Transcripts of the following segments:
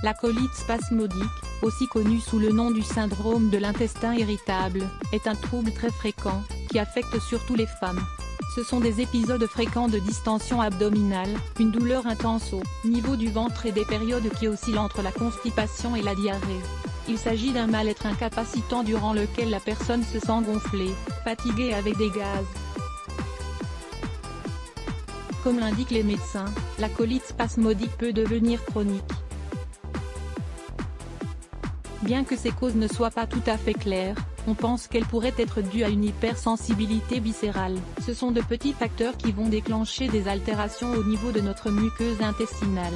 La colite spasmodique, aussi connue sous le nom du syndrome de l'intestin irritable, est un trouble très fréquent, qui affecte surtout les femmes. Ce sont des épisodes fréquents de distension abdominale, une douleur intense au niveau du ventre et des périodes qui oscillent entre la constipation et la diarrhée. Il s'agit d'un mal-être incapacitant durant lequel la personne se sent gonflée, fatiguée avec des gaz. Comme l'indiquent les médecins, la colite spasmodique peut devenir chronique. Bien que ces causes ne soient pas tout à fait claires, on pense qu'elles pourraient être dues à une hypersensibilité viscérale. Ce sont de petits facteurs qui vont déclencher des altérations au niveau de notre muqueuse intestinale.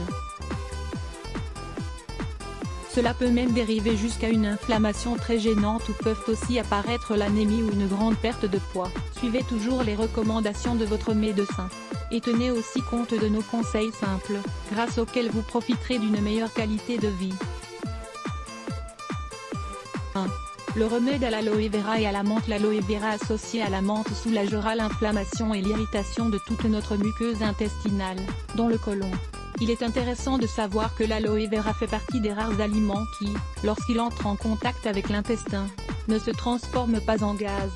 Cela peut même dériver jusqu'à une inflammation très gênante ou peuvent aussi apparaître l'anémie ou une grande perte de poids. Suivez toujours les recommandations de votre médecin. Et tenez aussi compte de nos conseils simples, grâce auxquels vous profiterez d'une meilleure qualité de vie. 1. Le remède à l'aloe vera et à la menthe. L'aloe vera associé à la menthe soulagera l'inflammation et l'irritation de toute notre muqueuse intestinale, dont le côlon. Il est intéressant de savoir que l'aloe vera fait partie des rares aliments qui, lorsqu'il entre en contact avec l'intestin, ne se transforme pas en gaz.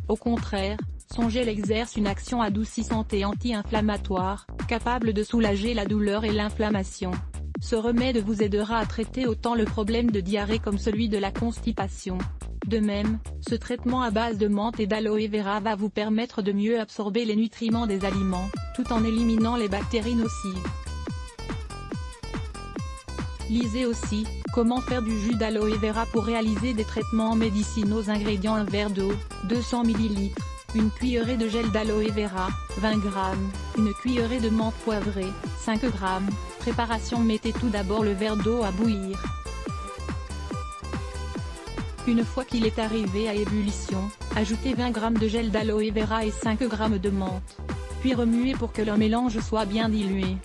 Au contraire, son gel exerce une action adoucissante et anti-inflammatoire, capable de soulager la douleur et l'inflammation. Ce remède vous aidera à traiter autant le problème de diarrhée comme celui de la constipation. De même, ce traitement à base de menthe et d'aloe vera va vous permettre de mieux absorber les nutriments des aliments, tout en éliminant les bactéries nocives. Lisez aussi, comment faire du jus d'aloe vera pour réaliser des traitements médicinaux. Ingrédients: un verre d'eau, 200 ml, une cuillerée de gel d'aloe vera, 20 g, une cuillerée de menthe poivrée, 5 g. Préparation: mettez tout d'abord le verre d'eau à bouillir. Une fois qu'il est arrivé à ébullition, ajoutez 20 g de gel d'aloe vera et 5 g de menthe. Puis remuez pour que le mélange soit bien dilué.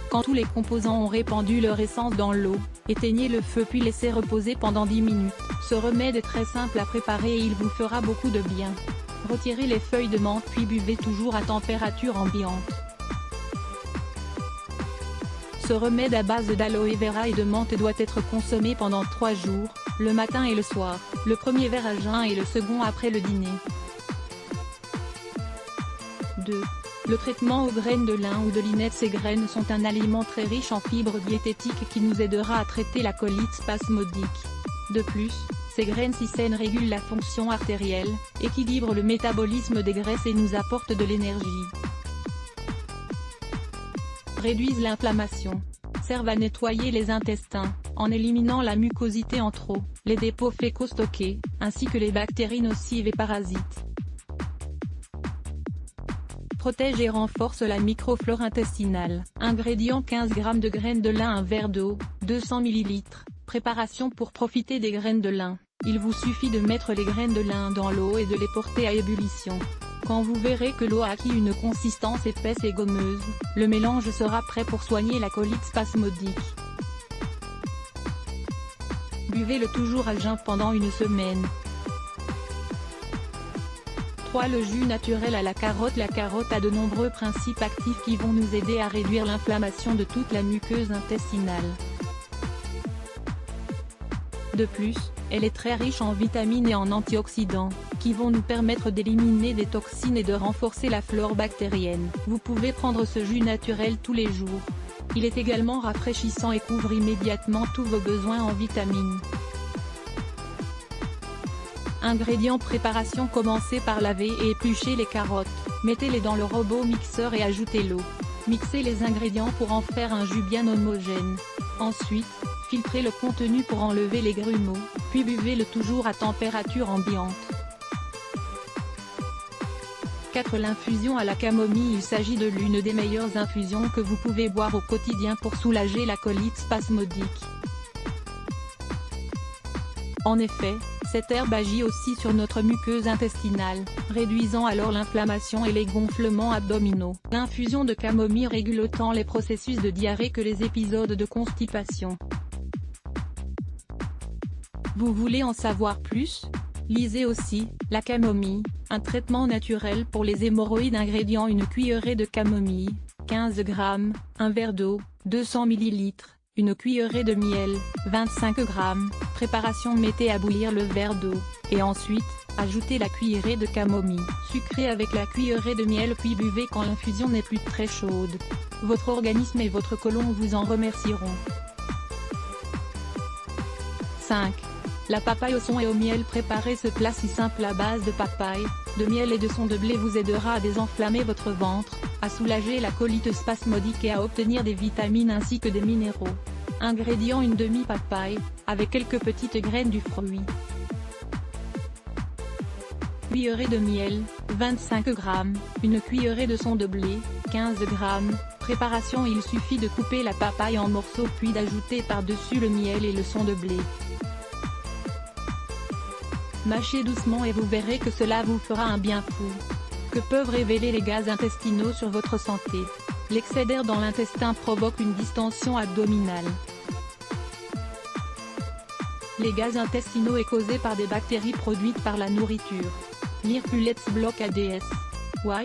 Quand tous les composants ont répandu leur essence dans l'eau, éteignez le feu puis laissez reposer pendant 10 minutes. Ce remède est très simple à préparer et il vous fera beaucoup de bien. Retirez les feuilles de menthe puis buvez toujours à température ambiante. Ce remède à base d'aloe vera et de menthe doit être consommé pendant 3 jours, le matin et le soir, le premier verre à jeun et le second après le dîner. 2. Le traitement aux graines de lin ou de linette. Ces graines sont un aliment très riche en fibres diététiques qui nous aidera à traiter la colite spasmodique. De plus, ces graines si saines régulent la fonction artérielle, équilibrent le métabolisme des graisses et nous apportent de l'énergie. Réduisent l'inflammation. Servent à nettoyer les intestins, en éliminant la mucosité en trop, les dépôts fécaux stockés, ainsi que les bactéries nocives et parasites. Protège et renforce la microflore intestinale. Ingrédients: 15 g de graines de lin, un verre d'eau, 200 ml. Préparation: pour profiter des graines de lin, il vous suffit de mettre les graines de lin dans l'eau et de les porter à ébullition. Quand vous verrez que l'eau a acquis une consistance épaisse et gommeuse, le mélange sera prêt pour soigner la colite spasmodique. Buvez-le toujours à jeun pendant une semaine. 3. Le jus naturel à la carotte. La carotte a de nombreux principes actifs qui vont nous aider à réduire l'inflammation de toute la muqueuse intestinale. De plus, elle est très riche en vitamines et en antioxydants, qui vont nous permettre d'éliminer des toxines et de renforcer la flore bactérienne. Vous pouvez prendre ce jus naturel tous les jours. Il est également rafraîchissant et couvre immédiatement tous vos besoins en vitamines. Ingrédients: préparation. Commencez par laver et éplucher les carottes, mettez-les dans le robot mixeur et ajoutez l'eau. Mixez les ingrédients pour en faire un jus bien homogène. Ensuite, filtrez le contenu pour enlever les grumeaux, puis buvez-le toujours à température ambiante. 4. L'infusion à la camomille. Il s'agit de l'une des meilleures infusions que vous pouvez boire au quotidien pour soulager la colite spasmodique. En effet, cette herbe agit aussi sur notre muqueuse intestinale, réduisant alors l'inflammation et les gonflements abdominaux. L'infusion de camomille régule autant les processus de diarrhée que les épisodes de constipation. Vous voulez en savoir plus? Lisez aussi, la camomille, un traitement naturel pour les hémorroïdes. Ingrédients: une cuillerée de camomille, 15 g, un verre d'eau, 200 ml, une cuillerée de miel, 25 g. Préparation: mettez à bouillir le verre d'eau, et ensuite, ajoutez la cuillerée de camomille sucrée avec la cuillerée de miel puis buvez quand l'infusion n'est plus très chaude. Votre organisme et votre côlon vous en remercieront. 5. La papaye au son et au miel. Préparer ce plat si simple à base de papaye, de miel et de son de blé vous aidera à désenflammer votre ventre, à soulager la colite spasmodique et à obtenir des vitamines ainsi que des minéraux. Ingrédients: une demi-papaye, avec quelques petites graines du fruit. Cuillerée de miel, 25 g, une cuillerée de son de blé, 15 g. Préparation: il suffit de couper la papaye en morceaux puis d'ajouter par-dessus le miel et le son de blé. Mâchez doucement et vous verrez que cela vous fera un bien fou. Que peuvent révéler les gaz intestinaux sur votre santé? L'excès d'air dans l'intestin provoque une distension abdominale. Les gaz intestinaux est causé par des bactéries produites par la nourriture. Lire plus Let's Block ADS. Why?